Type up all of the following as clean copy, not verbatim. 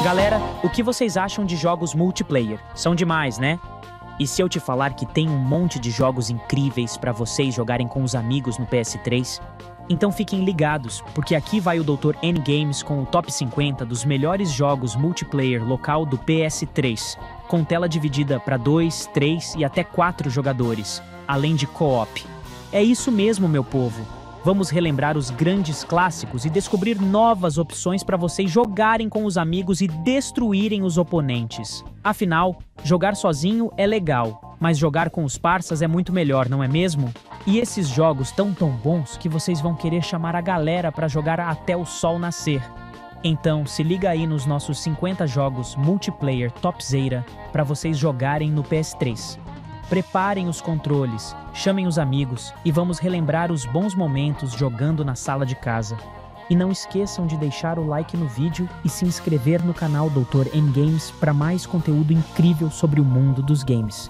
Galera, o que vocês acham de jogos multiplayer? São demais, né? E se eu te falar que tem um monte de jogos incríveis para vocês jogarem com os amigos no PS3? Então fiquem ligados, porque aqui vai o Dr. N Games com o top 50 dos melhores jogos multiplayer local do PS3, com tela dividida para 2, 3 e até 4 jogadores, além de co-op. É isso mesmo, meu povo! Vamos relembrar os grandes clássicos e descobrir novas opções para vocês jogarem com os amigos e destruírem os oponentes. Afinal, jogar sozinho é legal, mas jogar com os parças é muito melhor, não é mesmo? E esses jogos tão bons que vocês vão querer chamar a galera para jogar até o sol nascer. Então, se liga aí nos nossos 50 jogos multiplayer topzera para vocês jogarem no PS3. Preparem os controles, chamem os amigos e vamos relembrar os bons momentos jogando na sala de casa. E não esqueçam de deixar o like no vídeo e se inscrever no canal Dr. N Games para mais conteúdo incrível sobre o mundo dos games.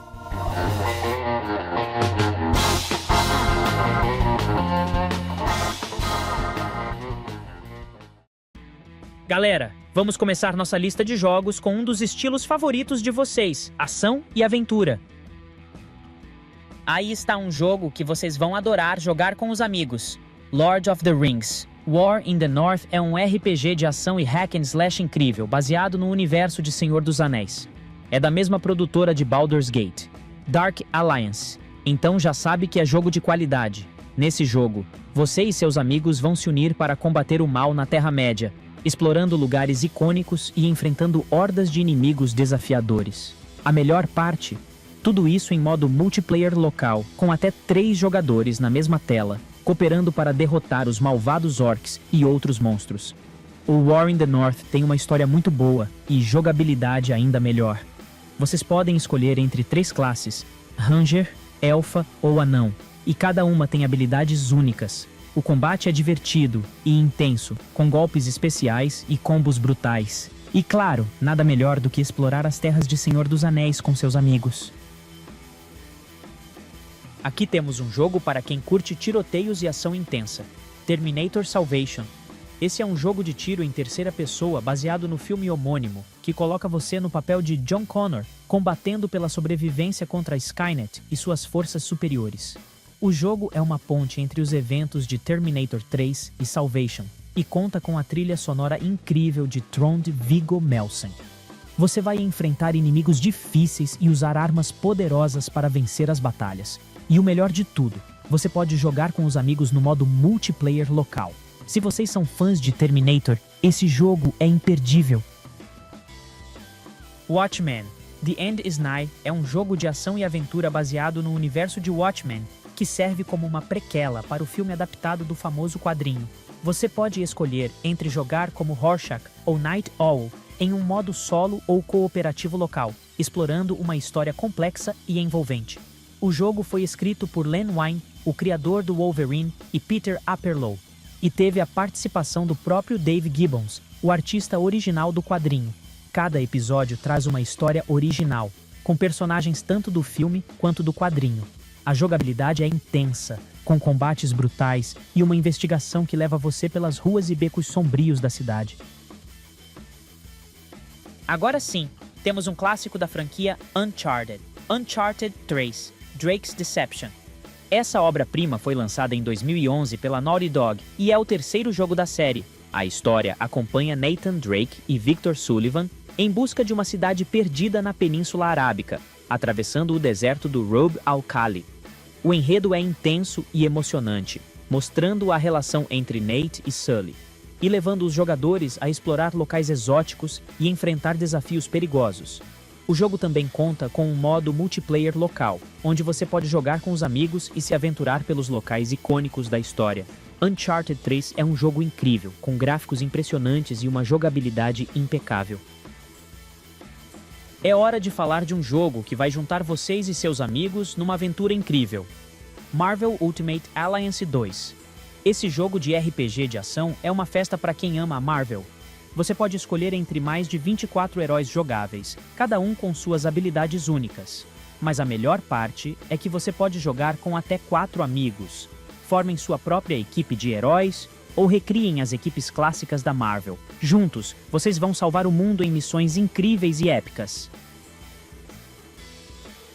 Galera, vamos começar nossa lista de jogos com um dos estilos favoritos de vocês, ação e aventura. Aí está um jogo que vocês vão adorar jogar com os amigos. Lord of the Rings. War in the North é um RPG de ação e hack and slash incrível, baseado no universo de Senhor dos Anéis. É da mesma produtora de Baldur's Gate, Dark Alliance. Então já sabe que é jogo de qualidade. Nesse jogo, você e seus amigos vão se unir para combater o mal na Terra-média, explorando lugares icônicos e enfrentando hordas de inimigos desafiadores. A melhor parte? Tudo isso em modo multiplayer local, com até 3 jogadores na mesma tela, cooperando para derrotar os malvados orcs e outros monstros. O War in the North tem uma história muito boa e jogabilidade ainda melhor. Vocês podem escolher entre 3 classes, Ranger, Elfa ou Anão, e cada uma tem habilidades únicas. O combate é divertido e intenso, com golpes especiais e combos brutais. E claro, nada melhor do que explorar as terras de Senhor dos Anéis com seus amigos. Aqui temos um jogo para quem curte tiroteios e ação intensa, Terminator Salvation. Esse é um jogo de tiro em terceira pessoa baseado no filme homônimo, que coloca você no papel de John Connor, combatendo pela sobrevivência contra a Skynet e suas forças superiores. O jogo é uma ponte entre os eventos de Terminator 3 e Salvation, e conta com a trilha sonora incrível de Trond Viggo Melsen. Você vai enfrentar inimigos difíceis e usar armas poderosas para vencer as batalhas. E o melhor de tudo, você pode jogar com os amigos no modo multiplayer local. Se vocês são fãs de Terminator, esse jogo é imperdível. Watchmen. The End is Nigh é um jogo de ação e aventura baseado no universo de Watchmen, que serve como uma prequela para o filme adaptado do famoso quadrinho. Você pode escolher entre jogar como Rorschach ou Night Owl em um modo solo ou cooperativo local, explorando uma história complexa e envolvente. O jogo foi escrito por Len Wein, o criador do Wolverine, e Peter Apperlow, e teve a participação do próprio Dave Gibbons, o artista original do quadrinho. Cada episódio traz uma história original, com personagens tanto do filme quanto do quadrinho. A jogabilidade é intensa, com combates brutais e uma investigação que leva você pelas ruas e becos sombrios da cidade. Agora sim, temos um clássico da franquia Uncharted, Uncharted 3. Drake's Deception. Essa obra-prima foi lançada em 2011 pela Naughty Dog e é o terceiro jogo da série. A história acompanha Nathan Drake e Victor Sullivan em busca de uma cidade perdida na Península Arábica, atravessando o deserto do Rub al-Khali. O enredo é intenso e emocionante, mostrando a relação entre Nate e Sully, e levando os jogadores a explorar locais exóticos e enfrentar desafios perigosos. O jogo também conta com um modo multiplayer local, onde você pode jogar com os amigos e se aventurar pelos locais icônicos da história. Uncharted 3 é um jogo incrível, com gráficos impressionantes e uma jogabilidade impecável. É hora de falar de um jogo que vai juntar vocês e seus amigos numa aventura incrível. Marvel Ultimate Alliance 2. Esse jogo de RPG de ação é uma festa para quem ama a Marvel. Você pode escolher entre mais de 24 heróis jogáveis, cada um com suas habilidades únicas. Mas a melhor parte é que você pode jogar com até 4 amigos. Formem sua própria equipe de heróis ou recriem as equipes clássicas da Marvel. Juntos, vocês vão salvar o mundo em missões incríveis e épicas.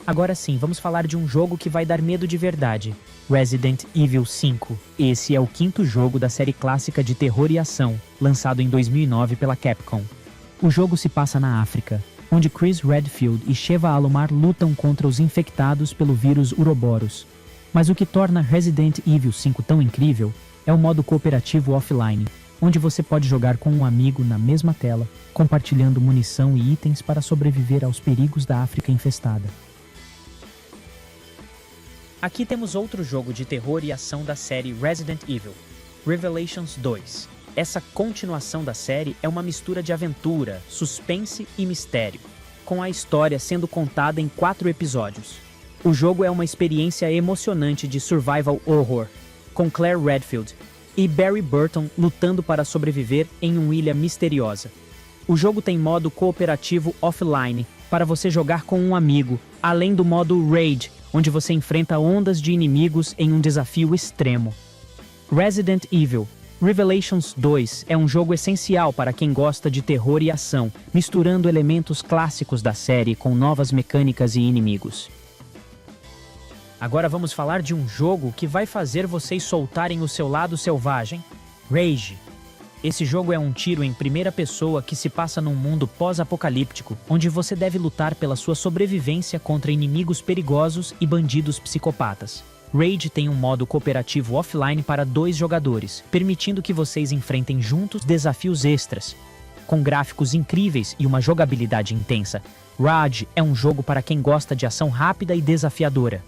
Agora sim, vamos falar de um jogo que vai dar medo de verdade. Resident Evil 5. Esse é o quinto jogo da série clássica de terror e ação, lançado em 2009 pela Capcom. O jogo se passa na África, onde Chris Redfield e Sheva Alomar lutam contra os infectados pelo vírus Uroboros. Mas o que torna Resident Evil 5 tão incrível é o modo cooperativo offline, onde você pode jogar com um amigo na mesma tela, compartilhando munição e itens para sobreviver aos perigos da África infestada. Aqui temos outro jogo de terror e ação da série Resident Evil, Revelations 2. Essa continuação da série é uma mistura de aventura, suspense e mistério, com a história sendo contada em 4 episódios. O jogo é uma experiência emocionante de survival horror, com Claire Redfield e Barry Burton lutando para sobreviver em uma ilha misteriosa. O jogo tem modo cooperativo offline, para você jogar com um amigo, além do modo Raid, onde você enfrenta ondas de inimigos em um desafio extremo. Resident Evil Revelations 2 é um jogo essencial para quem gosta de terror e ação, misturando elementos clássicos da série com novas mecânicas e inimigos. Agora vamos falar de um jogo que vai fazer vocês soltarem o seu lado selvagem, Rage. Esse jogo é um tiro em primeira pessoa que se passa num mundo pós-apocalíptico, onde você deve lutar pela sua sobrevivência contra inimigos perigosos e bandidos psicopatas. Rage tem um modo cooperativo offline para 2 jogadores, permitindo que vocês enfrentem juntos desafios extras. Com gráficos incríveis e uma jogabilidade intensa, Rage é um jogo para quem gosta de ação rápida e desafiadora.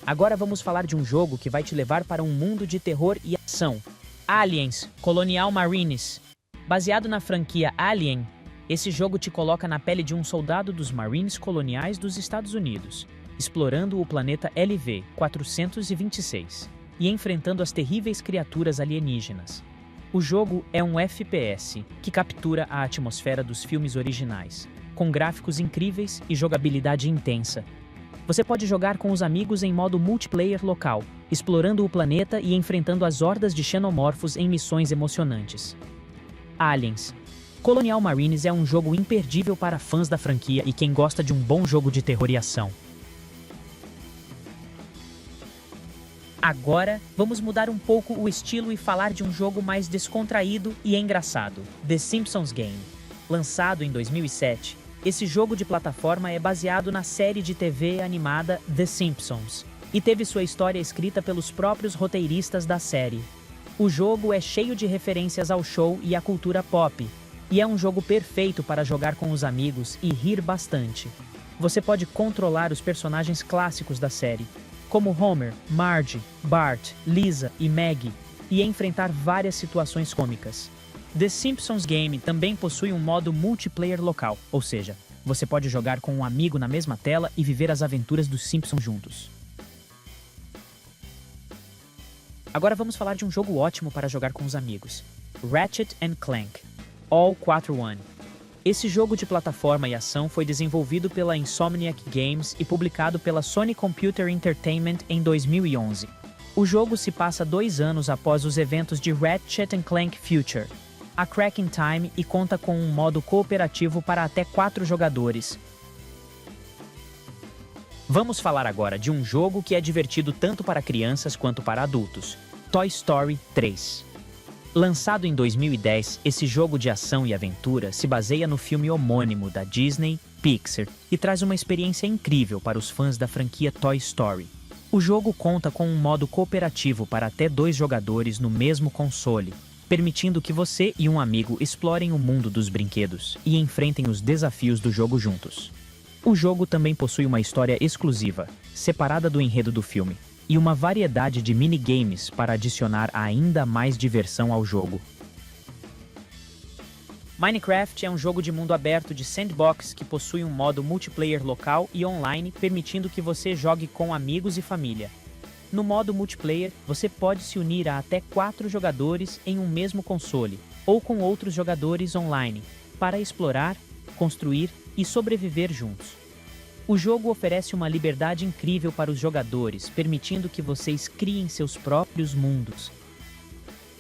Agora vamos falar de um jogo que vai te levar para um mundo de terror e ação. Aliens Colonial Marines. Baseado na franquia Alien, esse jogo te coloca na pele de um soldado dos Marines coloniais dos Estados Unidos, explorando o planeta LV-426 e enfrentando as terríveis criaturas alienígenas. O jogo é um FPS que captura a atmosfera dos filmes originais, com gráficos incríveis e jogabilidade intensa. Você pode jogar com os amigos em modo multiplayer local, explorando o planeta e enfrentando as hordas de xenomorfos em missões emocionantes. Aliens Colonial Marines é um jogo imperdível para fãs da franquia e quem gosta de um bom jogo de terror e ação. Agora, vamos mudar um pouco o estilo e falar de um jogo mais descontraído e engraçado, The Simpsons Game. Lançado em 2007, esse jogo de plataforma é baseado na série de TV animada The Simpsons e teve sua história escrita pelos próprios roteiristas da série. O jogo é cheio de referências ao show e à cultura pop, e é um jogo perfeito para jogar com os amigos e rir bastante. Você pode controlar os personagens clássicos da série, como Homer, Marge, Bart, Lisa e Maggie, e enfrentar várias situações cômicas. The Simpsons Game também possui um modo multiplayer local, ou seja, você pode jogar com um amigo na mesma tela e viver as aventuras dos Simpsons juntos. Agora vamos falar de um jogo ótimo para jogar com os amigos, Ratchet & Clank All 4-One. Esse jogo de plataforma e ação foi desenvolvido pela Insomniac Games e publicado pela Sony Computer Entertainment em 2011. O jogo se passa 2 anos após os eventos de Ratchet & Clank Future, a Crack in Time, e conta com um modo cooperativo para até 4 jogadores. Vamos falar agora de um jogo que é divertido tanto para crianças quanto para adultos, Toy Story 3. Lançado em 2010, esse jogo de ação e aventura se baseia no filme homônimo da Disney Pixar e traz uma experiência incrível para os fãs da franquia Toy Story. O jogo conta com um modo cooperativo para até 2 jogadores no mesmo console, permitindo que você e um amigo explorem o mundo dos brinquedos e enfrentem os desafios do jogo juntos. O jogo também possui uma história exclusiva, separada do enredo do filme, e uma variedade de minigames para adicionar ainda mais diversão ao jogo. Minecraft é um jogo de mundo aberto de sandbox que possui um modo multiplayer local e online, permitindo que você jogue com amigos e família. No modo multiplayer, você pode se unir a até 4 jogadores em um mesmo console, ou com outros jogadores online, para explorar, construir e sobreviver juntos. O jogo oferece uma liberdade incrível para os jogadores, permitindo que vocês criem seus próprios mundos.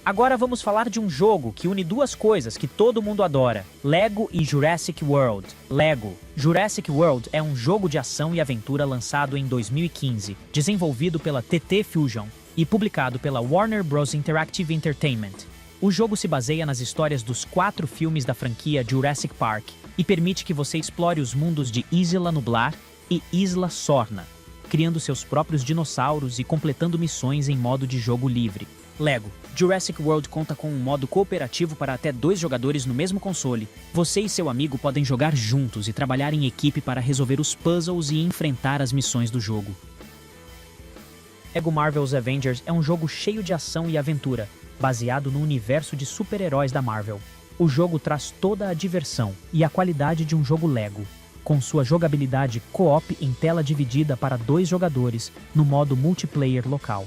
Agora vamos falar de um jogo que une duas coisas que todo mundo adora: Lego e Jurassic World. Lego Jurassic World é um jogo de ação e aventura lançado em 2015, desenvolvido pela TT Fusion e publicado pela Warner Bros. Interactive Entertainment. O jogo se baseia nas histórias dos 4 filmes da franquia Jurassic Park e permite que você explore os mundos de Isla Nublar e Isla Sorna, criando seus próprios dinossauros e completando missões em modo de jogo livre. Lego Jurassic World conta com um modo cooperativo para até 2 jogadores no mesmo console. Você e seu amigo podem jogar juntos e trabalhar em equipe para resolver os puzzles e enfrentar as missões do jogo. Lego Marvel's Avengers é um jogo cheio de ação e aventura, baseado no universo de super-heróis da Marvel. O jogo traz toda a diversão e a qualidade de um jogo Lego, com sua jogabilidade co-op em tela dividida para 2 jogadores no modo multiplayer local.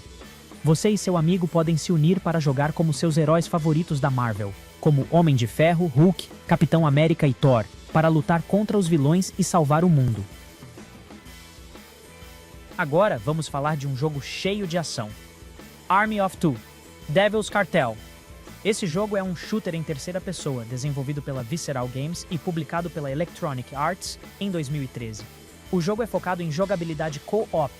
Você e seu amigo podem se unir para jogar como seus heróis favoritos da Marvel, como Homem de Ferro, Hulk, Capitão América e Thor, para lutar contra os vilões e salvar o mundo. Agora vamos falar de um jogo cheio de ação. Army of Two, Devil's Cartel. Esse jogo é um shooter em terceira pessoa, desenvolvido pela Visceral Games e publicado pela Electronic Arts em 2013. O jogo é focado em jogabilidade co-op,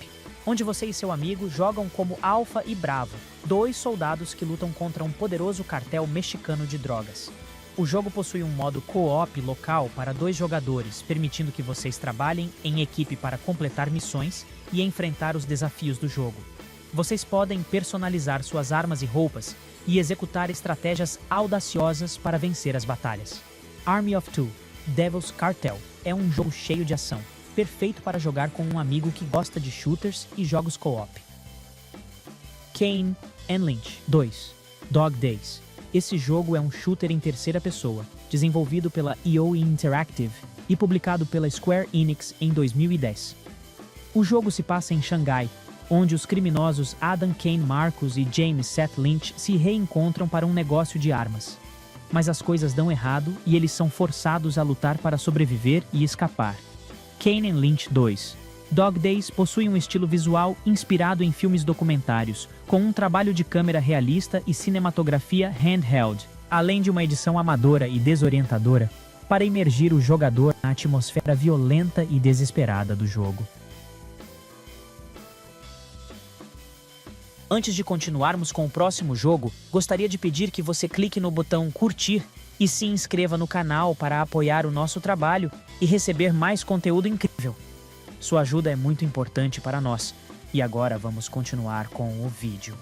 onde você e seu amigo jogam como Alpha e Bravo, 2 soldados que lutam contra um poderoso cartel mexicano de drogas. O jogo possui um modo co-op local para 2 jogadores, permitindo que vocês trabalhem em equipe para completar missões e enfrentar os desafios do jogo. Vocês podem personalizar suas armas e roupas e executar estratégias audaciosas para vencer as batalhas. Army of Two, Devil's Cartel é um jogo cheio de ação, perfeito para jogar com um amigo que gosta de shooters e jogos co-op. Kane and Lynch 2, Dog Days. Esse jogo é um shooter em terceira pessoa, desenvolvido pela EOE Interactive e publicado pela Square Enix em 2010. O jogo se passa em Xangai, onde os criminosos Adam Kane Marcus e James Seth Lynch se reencontram para um negócio de armas. Mas as coisas dão errado e eles são forçados a lutar para sobreviver e escapar. Kane and Lynch 2, Dog Days possui um estilo visual inspirado em filmes documentários, com um trabalho de câmera realista e cinematografia handheld, além de uma edição amadora e desorientadora, para imergir o jogador na atmosfera violenta e desesperada do jogo. Antes de continuarmos com o próximo jogo, gostaria de pedir que você clique no botão curtir e se inscreva no canal para apoiar o nosso trabalho e receber mais conteúdo incrível. Sua ajuda é muito importante para nós. E agora vamos continuar com o vídeo.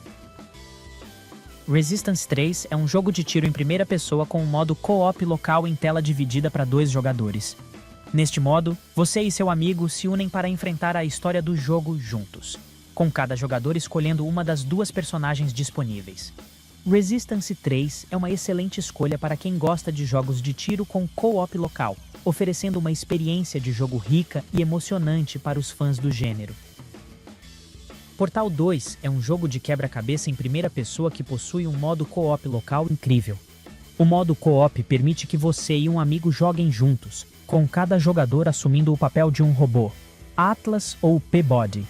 Resistance 3 é um jogo de tiro em primeira pessoa com um modo co-op local em tela dividida para 2 jogadores. Neste modo, você e seu amigo se unem para enfrentar a história do jogo juntos, com cada jogador escolhendo uma das 2 personagens disponíveis. Resistance 3 é uma excelente escolha para quem gosta de jogos de tiro com co-op local, oferecendo uma experiência de jogo rica e emocionante para os fãs do gênero. Portal 2 é um jogo de quebra-cabeça em primeira pessoa que possui um modo co-op local incrível. O modo co-op permite que você e um amigo joguem juntos, com cada jogador assumindo o papel de um robô, Atlas ou P-Body.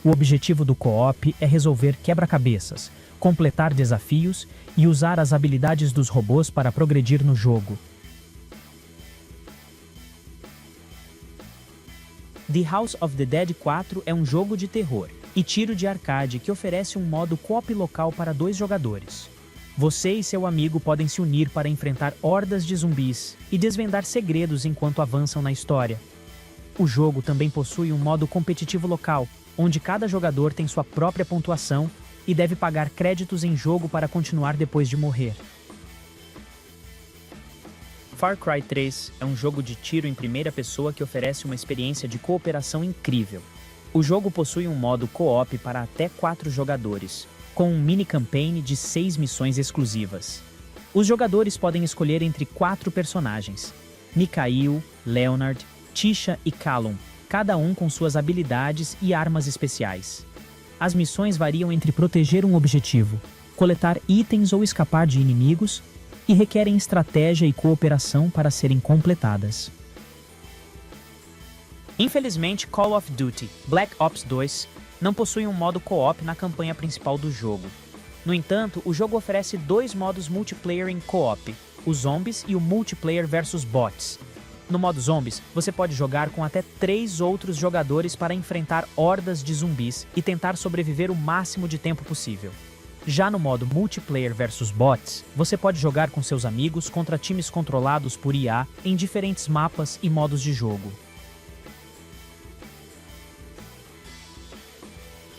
O objetivo do co-op é resolver quebra-cabeças, completar desafios e usar as habilidades dos robôs para progredir no jogo. The House of the Dead 4 é um jogo de terror e tiro de arcade que oferece um modo co-op local para 2 jogadores. Você e seu amigo podem se unir para enfrentar hordas de zumbis e desvendar segredos enquanto avançam na história. O jogo também possui um modo competitivo local, onde cada jogador tem sua própria pontuação e deve pagar créditos em jogo para continuar depois de morrer. Far Cry 3 é um jogo de tiro em primeira pessoa que oferece uma experiência de cooperação incrível. O jogo possui um modo co-op para até 4 jogadores, com um mini-campaign de 6 missões exclusivas. Os jogadores podem escolher entre 4 personagens: Mikhail, Leonard, Tisha e Callum, cada um com suas habilidades e armas especiais. As missões variam entre proteger um objetivo, coletar itens ou escapar de inimigos, e requerem estratégia e cooperação para serem completadas. Infelizmente, Call of Duty Black Ops 2 não possui um modo co-op na campanha principal do jogo. No entanto, o jogo oferece dois modos multiplayer em co-op, os Zombies e o Multiplayer vs Bots. No modo Zombies, você pode jogar com até 3 outros jogadores para enfrentar hordas de zumbis e tentar sobreviver o máximo de tempo possível. Já no modo Multiplayer vs Bots, você pode jogar com seus amigos contra times controlados por IA em diferentes mapas e modos de jogo.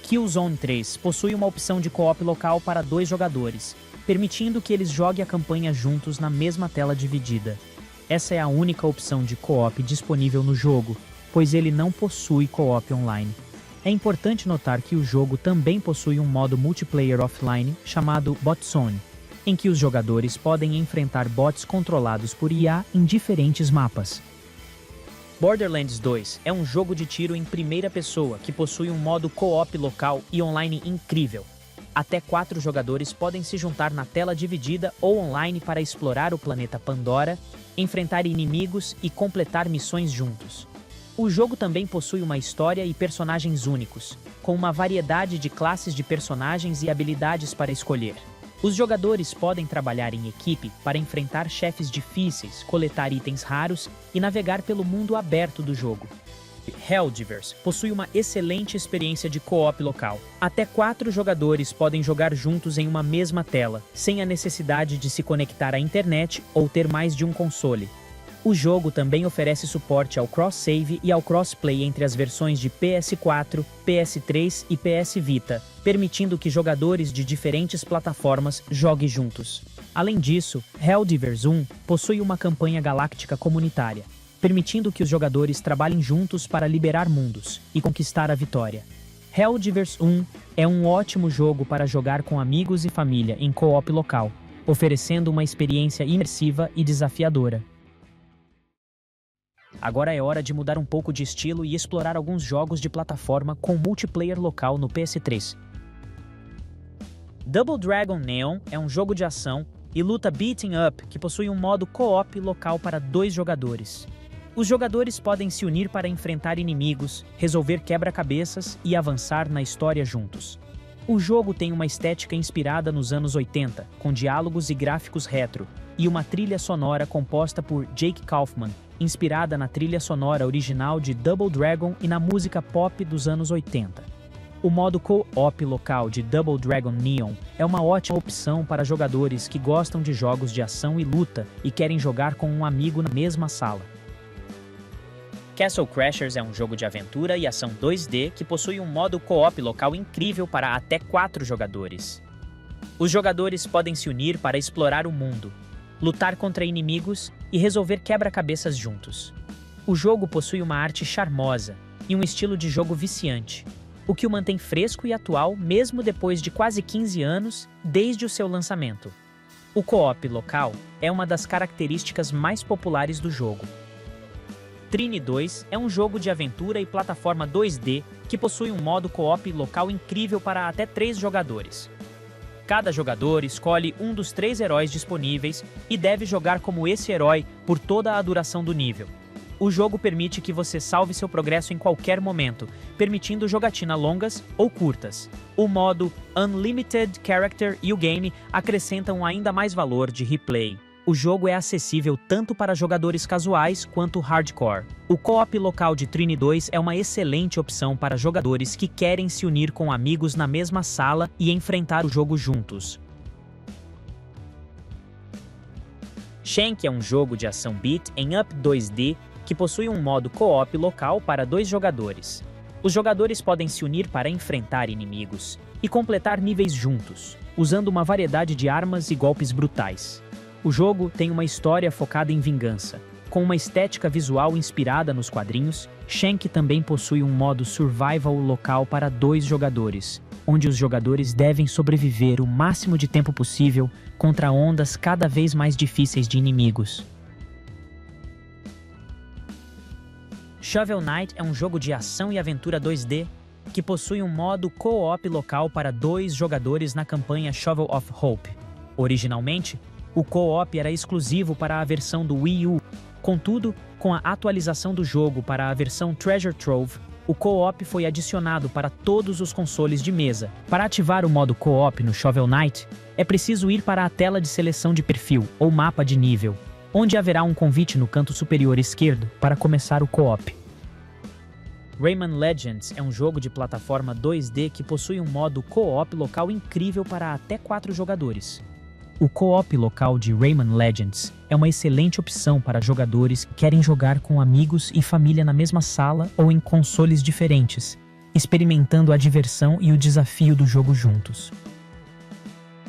Killzone 3 possui uma opção de co-op local para 2 jogadores, permitindo que eles joguem a campanha juntos na mesma tela dividida. Essa é a única opção de co-op disponível no jogo, pois ele não possui co-op online. É importante notar que o jogo também possui um modo multiplayer offline chamado Botzone, em que os jogadores podem enfrentar bots controlados por IA em diferentes mapas. Borderlands 2 é um jogo de tiro em primeira pessoa que possui um modo co-op local e online incrível. Até 4 jogadores podem se juntar na tela dividida ou online para explorar o planeta Pandora, enfrentar inimigos e completar missões juntos. O jogo também possui uma história e personagens únicos, com uma variedade de classes de personagens e habilidades para escolher. Os jogadores podem trabalhar em equipe para enfrentar chefes difíceis, coletar itens raros e navegar pelo mundo aberto do jogo. Helldivers possui uma excelente experiência de co-op local. Até 4 jogadores podem jogar juntos em uma mesma tela, sem a necessidade de se conectar à internet ou ter mais de um console. O jogo também oferece suporte ao cross-save e ao crossplay entre as versões de PS4, PS3 e PS Vita, permitindo que jogadores de diferentes plataformas joguem juntos. Além disso, Helldivers 1 possui uma campanha galáctica comunitária, permitindo que os jogadores trabalhem juntos para liberar mundos e conquistar a vitória. Helldivers 1 é um ótimo jogo para jogar com amigos e família em co-op local, oferecendo uma experiência imersiva e desafiadora. Agora é hora de mudar um pouco de estilo e explorar alguns jogos de plataforma com multiplayer local no PS3. Double Dragon Neon é um jogo de ação e luta beating up que possui um modo co-op local para 2 jogadores. Os jogadores podem se unir para enfrentar inimigos, resolver quebra-cabeças e avançar na história juntos. O jogo tem uma estética inspirada nos anos 80, com diálogos e gráficos retro, e uma trilha sonora composta por Jake Kaufman, inspirada na trilha sonora original de Double Dragon e na música pop dos anos 80. O modo co-op local de Double Dragon Neon é uma ótima opção para jogadores que gostam de jogos de ação e luta e querem jogar com um amigo na mesma sala. Castle Crashers é um jogo de aventura e ação 2D que possui um modo co-op local incrível para até 4 jogadores. Os jogadores podem se unir para explorar o mundo, lutar contra inimigos e resolver quebra-cabeças juntos. O jogo possui uma arte charmosa e um estilo de jogo viciante, o que o mantém fresco e atual mesmo depois de quase 15 anos desde o seu lançamento. O co-op local é uma das características mais populares do jogo. Trine 2 é um jogo de aventura e plataforma 2D que possui um modo co-op local incrível para até 3 jogadores. Cada jogador escolhe um dos 3 heróis disponíveis e deve jogar como esse herói por toda a duração do nível. O jogo permite que você salve seu progresso em qualquer momento, permitindo jogatina longas ou curtas. O modo Unlimited Character e o game acrescentam ainda mais valor de replay. O jogo é acessível tanto para jogadores casuais quanto hardcore. O co-op local de Trine 2 é uma excelente opção para jogadores que querem se unir com amigos na mesma sala e enfrentar o jogo juntos. Shank é um jogo de ação beat em up 2D que possui um modo co-op local para 2 jogadores. Os jogadores podem se unir para enfrentar inimigos e completar níveis juntos, usando uma variedade de armas e golpes brutais. O jogo tem uma história focada em vingança. Com uma estética visual inspirada nos quadrinhos, Shank também possui um modo survival local para 2 jogadores, onde os jogadores devem sobreviver o máximo de tempo possível contra ondas cada vez mais difíceis de inimigos. Shovel Knight é um jogo de ação e aventura 2D que possui um modo co-op local para 2 jogadores na campanha Shovel of Hope. Originalmente, o co-op era exclusivo para a versão do Wii U, Contudo, com a atualização do jogo para a versão Treasure Trove, o co-op foi adicionado para todos os consoles de mesa. Para ativar o modo co-op no Shovel Knight, é preciso ir para a tela de seleção de perfil, ou mapa de nível, onde haverá um convite no canto superior esquerdo para começar o co-op. Rayman Legends é um jogo de plataforma 2D que possui um modo co-op local incrível para até 4 jogadores. O co-op local de Rayman Legends é uma excelente opção para jogadores que querem jogar com amigos e família na mesma sala ou em consoles diferentes, experimentando a diversão e o desafio do jogo juntos.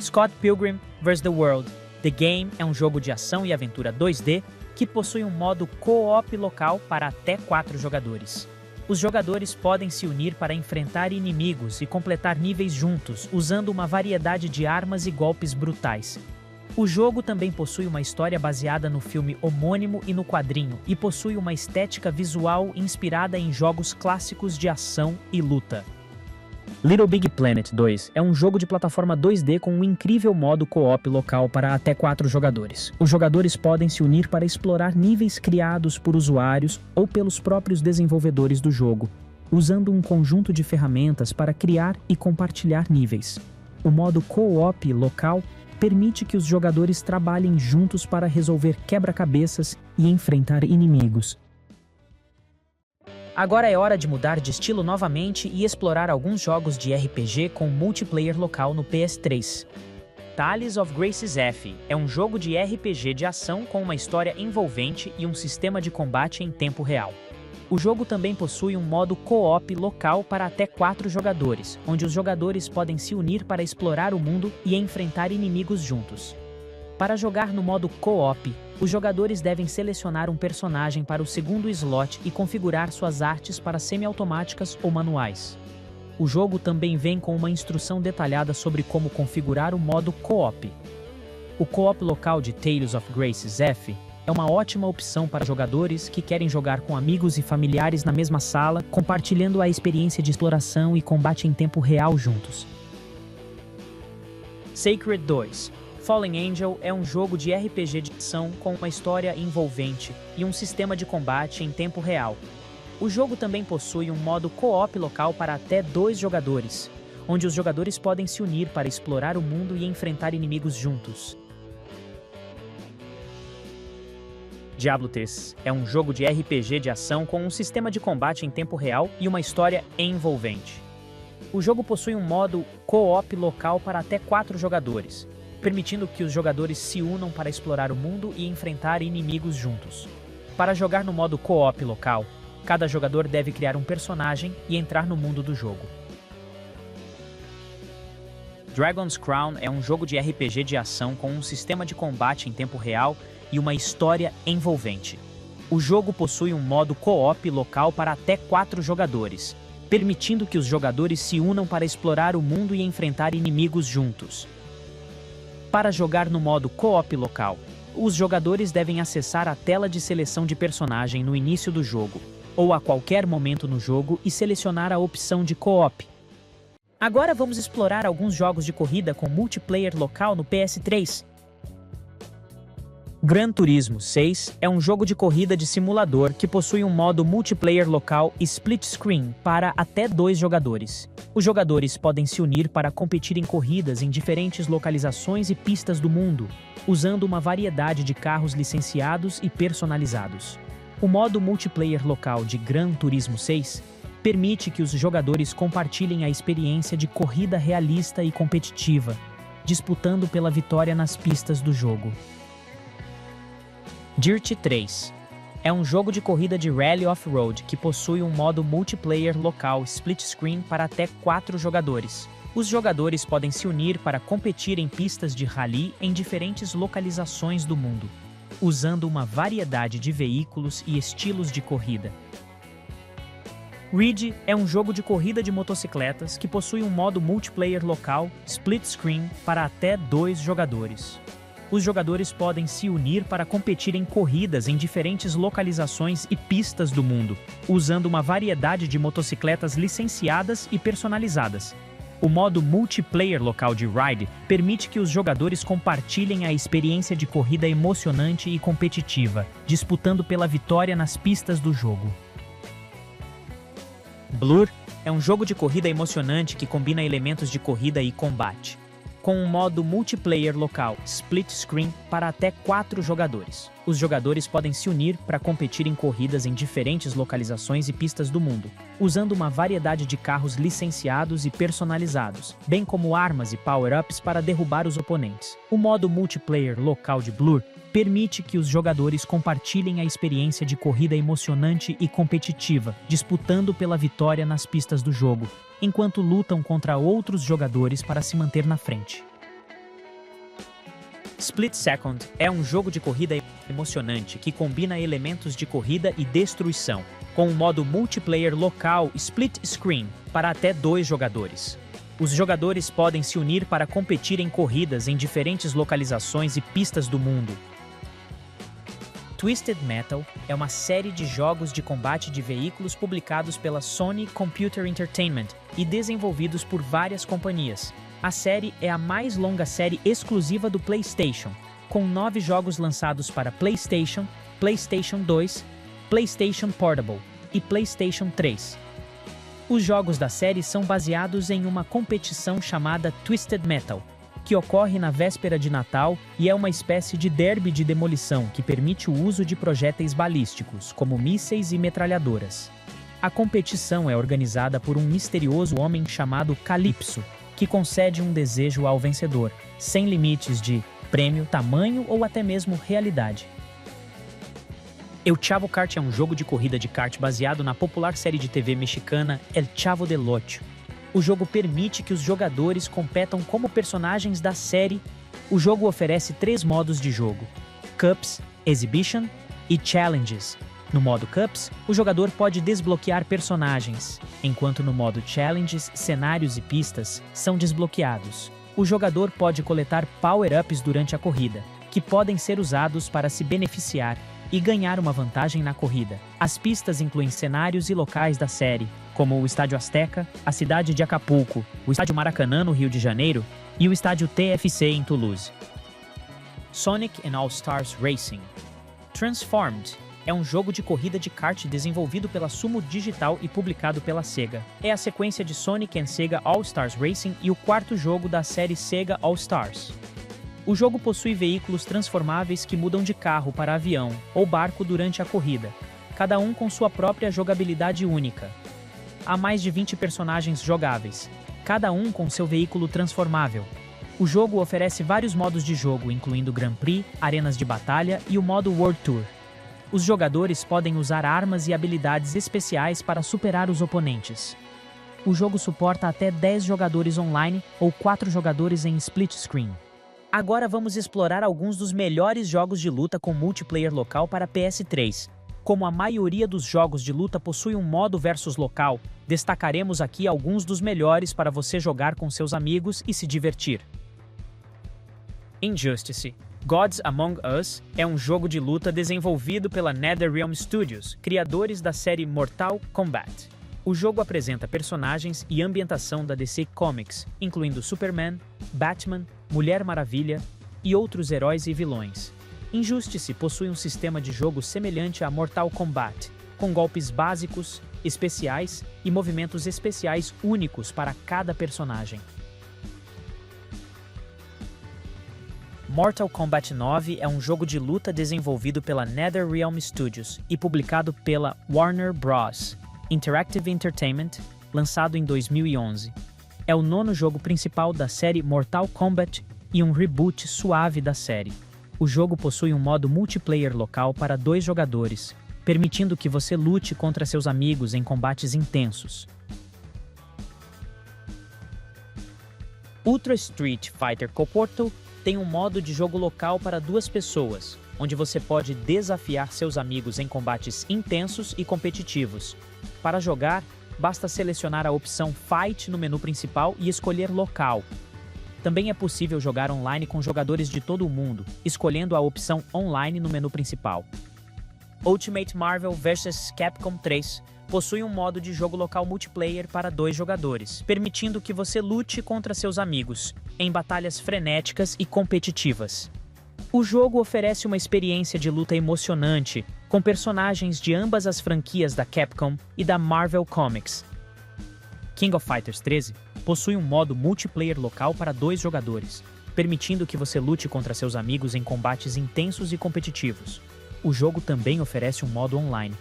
Scott Pilgrim vs. The World: The Game é um jogo de ação e aventura 2D que possui um modo co-op local para até 4 jogadores. Os jogadores podem se unir para enfrentar inimigos e completar níveis juntos, usando uma variedade de armas e golpes brutais. O jogo também possui uma história baseada no filme homônimo e no quadrinho, e possui uma estética visual inspirada em jogos clássicos de ação e luta. Little Big Planet 2 é um jogo de plataforma 2D com um incrível modo co-op local para até 4 jogadores. Os jogadores podem se unir para explorar níveis criados por usuários ou pelos próprios desenvolvedores do jogo, usando um conjunto de ferramentas para criar e compartilhar níveis. O modo co-op local permite que os jogadores trabalhem juntos para resolver quebra-cabeças e enfrentar inimigos. Agora é hora de mudar de estilo novamente e explorar alguns jogos de RPG com multiplayer local no PS3. Tales of Graces F é um jogo de RPG de ação com uma história envolvente e um sistema de combate em tempo real. O jogo também possui um modo co-op local para até 4 jogadores, onde os jogadores podem se unir para explorar o mundo e enfrentar inimigos juntos. Para jogar no modo co-op, os jogadores devem selecionar um personagem para o segundo slot e configurar suas artes para semi-automáticas ou manuais. O jogo também vem com uma instrução detalhada sobre como configurar o modo co-op. O co-op local de Tales of Graces F é uma ótima opção para jogadores que querem jogar com amigos e familiares na mesma sala, compartilhando a experiência de exploração e combate em tempo real juntos. Sacred 2 Fallen Angel é um jogo de RPG de ação com uma história envolvente e um sistema de combate em tempo real. O jogo também possui um modo co-op local para até 2 jogadores, onde os jogadores podem se unir para explorar o mundo e enfrentar inimigos juntos. Diablo 3 é um jogo de RPG de ação com um sistema de combate em tempo real e uma história envolvente. O jogo possui um modo co-op local para até 4 jogadores, permitindo que os jogadores se unam para explorar o mundo e enfrentar inimigos juntos. Para jogar no modo co-op local, cada jogador deve criar um personagem e entrar no mundo do jogo. Dragon's Crown é um jogo de RPG de ação com um sistema de combate em tempo real e uma história envolvente. O jogo possui um modo co-op local para até 4 jogadores, permitindo que os jogadores se unam para explorar o mundo e enfrentar inimigos juntos. Para jogar no modo co-op local, os jogadores devem acessar a tela de seleção de personagem no início do jogo, ou a qualquer momento no jogo e selecionar a opção de co-op. Agora vamos explorar alguns jogos de corrida com multiplayer local no PS3. Gran Turismo 6 é um jogo de corrida de simulador que possui um modo multiplayer local e split screen para até 2 jogadores. Os jogadores podem se unir para competir em corridas em diferentes localizações e pistas do mundo, usando uma variedade de carros licenciados e personalizados. O modo multiplayer local de Gran Turismo 6 permite que os jogadores compartilhem a experiência de corrida realista e competitiva, disputando pela vitória nas pistas do jogo. Dirt 3 é um jogo de corrida de rally off-road que possui um modo multiplayer local split screen para até 4 jogadores. Os jogadores podem se unir para competir em pistas de rally em diferentes localizações do mundo, usando uma variedade de veículos e estilos de corrida. Ridge é um jogo de corrida de motocicletas que possui um modo multiplayer local split screen para até 2 jogadores. Os jogadores podem se unir para competir em corridas em diferentes localizações e pistas do mundo, usando uma variedade de motocicletas licenciadas e personalizadas. O modo multiplayer local de Ride permite que os jogadores compartilhem a experiência de corrida emocionante e competitiva, disputando pela vitória nas pistas do jogo. Blur é um jogo de corrida emocionante que combina elementos de corrida e combate, com um modo multiplayer local, split screen, para até 4 jogadores. Os jogadores podem se unir para competir em corridas em diferentes localizações e pistas do mundo, usando uma variedade de carros licenciados e personalizados, bem como armas e power-ups para derrubar os oponentes. O modo multiplayer local de Blur permite que os jogadores compartilhem a experiência de corrida emocionante e competitiva, disputando pela vitória nas pistas do jogo, enquanto lutam contra outros jogadores para se manter na frente. Split Second é um jogo de corrida emocionante que combina elementos de corrida e destruição, com um modo multiplayer local Split Screen para até 2 jogadores. Os jogadores podem se unir para competir em corridas em diferentes localizações e pistas do mundo. Twisted Metal é uma série de jogos de combate de veículos publicados pela Sony Computer Entertainment e desenvolvidos por várias companhias. A série é a mais longa série exclusiva do PlayStation, com 9 jogos lançados para PlayStation, PlayStation 2, PlayStation Portable e PlayStation 3. Os jogos da série são baseados em uma competição chamada Twisted Metal, que ocorre na véspera de Natal e é uma espécie de derby de demolição que permite o uso de projéteis balísticos, como mísseis e metralhadoras. A competição é organizada por um misterioso homem chamado Calypso, que concede um desejo ao vencedor, sem limites de prêmio, tamanho ou até mesmo realidade. El Chavo Kart é um jogo de corrida de kart baseado na popular série de TV mexicana El Chavo del Ocho. O jogo permite que os jogadores competam como personagens da série. O jogo oferece 3 modos de jogo: Cups, Exhibition e Challenges. No modo Cups, o jogador pode desbloquear personagens, enquanto no modo Challenges, cenários e pistas são desbloqueados. O jogador pode coletar power-ups durante a corrida, que podem ser usados para se beneficiar e ganhar uma vantagem na corrida. As pistas incluem cenários e locais da série, como o Estádio Azteca, a cidade de Acapulco, o Estádio Maracanã no Rio de Janeiro e o Estádio TFC em Toulouse. Sonic and All-Stars Racing. Transformed é um jogo de corrida de kart desenvolvido pela Sumo Digital e publicado pela Sega. É a sequência de Sonic and Sega All-Stars Racing e o 4º jogo da série Sega All-Stars. O jogo possui veículos transformáveis que mudam de carro para avião ou barco durante a corrida, cada um com sua própria jogabilidade única. Há mais de 20 personagens jogáveis, cada um com seu veículo transformável. O jogo oferece vários modos de jogo, incluindo Grand Prix, arenas de batalha e o modo World Tour. Os jogadores podem usar armas e habilidades especiais para superar os oponentes. O jogo suporta até 10 jogadores online ou 4 jogadores em split screen. Agora vamos explorar alguns dos melhores jogos de luta com multiplayer local para PS3. Como a maioria dos jogos de luta possui um modo versus local, destacaremos aqui alguns dos melhores para você jogar com seus amigos e se divertir. Injustice: Gods Among Us é um jogo de luta desenvolvido pela NetherRealm Studios, criadores da série Mortal Kombat. O jogo apresenta personagens e ambientação da DC Comics, incluindo Superman, Batman, Mulher Maravilha e outros heróis e vilões. Injustice possui um sistema de jogo semelhante a Mortal Kombat, com golpes básicos, especiais e movimentos especiais únicos para cada personagem. Mortal Kombat 9 é um jogo de luta desenvolvido pela NetherRealm Studios e publicado pela Warner Bros. Interactive Entertainment, lançado em 2011. É o 9º jogo principal da série Mortal Kombat e um reboot suave da série. O jogo possui um modo multiplayer local para 2 jogadores, permitindo que você lute contra seus amigos em combates intensos. Ultra Street Fighter Koporto tem um modo de jogo local para 2 pessoas, onde você pode desafiar seus amigos em combates intensos e competitivos. Para jogar, basta selecionar a opção Fight no menu principal e escolher local. Também é possível jogar online com jogadores de todo o mundo, escolhendo a opção Online no menu principal. Ultimate Marvel vs Capcom 3 possui um modo de jogo local multiplayer para 2 jogadores, permitindo que você lute contra seus amigos, em batalhas frenéticas e competitivas. O jogo oferece uma experiência de luta emocionante, com personagens de ambas as franquias da Capcom e da Marvel Comics. King of Fighters 13 possui um modo multiplayer local para 2 jogadores, permitindo que você lute contra seus amigos em combates intensos e competitivos. O jogo também oferece um modo online.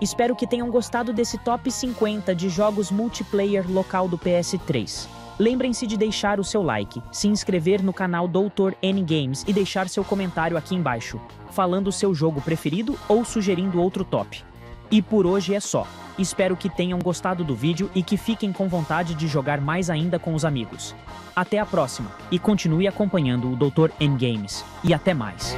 Espero que tenham gostado desse top 50 de jogos multiplayer local do PS3. Lembrem-se de deixar o seu like, se inscrever no canal Dr. N Games e deixar seu comentário aqui embaixo, falando o seu jogo preferido ou sugerindo outro top. E por hoje é só. Espero que tenham gostado do vídeo e que fiquem com vontade de jogar mais ainda com os amigos. Até a próxima, e continue acompanhando o Dr. N Games. E até mais.